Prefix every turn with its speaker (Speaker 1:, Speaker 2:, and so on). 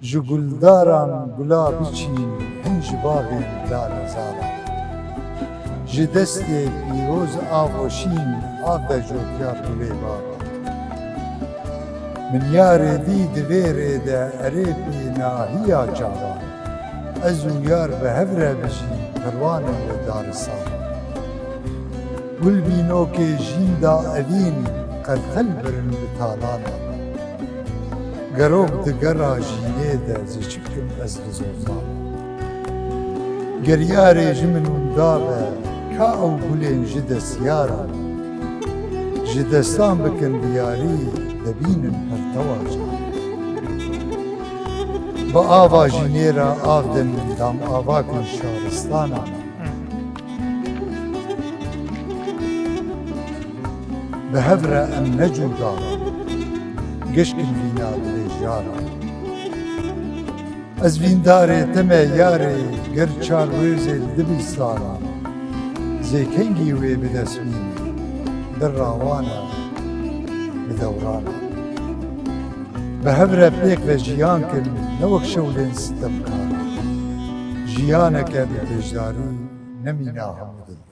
Speaker 1: ji guldaran gula biçîn hin ji baxên lalezaran. Ji destê pîroz avoşîn av de jotiya gulê baran. Min yarê dî divê rê de erê pênahiya caran. Ez û yar bi hev re bijî perwanên li darisaran. Gul bînokê jîn da evîn qelqel birin bi talanan. Gerok di gera jînê de zî çikim ez li zozan. Geryarê ji min wenda be ka ew gulên ji destyaran. Ji destan bikin diyarî debînin pertewa can. Bi ava jînê re av din dam avakên şaristanan. Bi hev re em necûdaran, gişkin vîna dilê jaran. Ez vîndarê te me yarê, gir çar wêzê dibîstaran. Zêkengî wê bi dest bînî, di rawana, bi dewranan. Bi hev re pêk ve jiyan kin, ne wek şewlên sitemkaran. Jiyaneke bi bêjdarî, ne mîna hemû dil.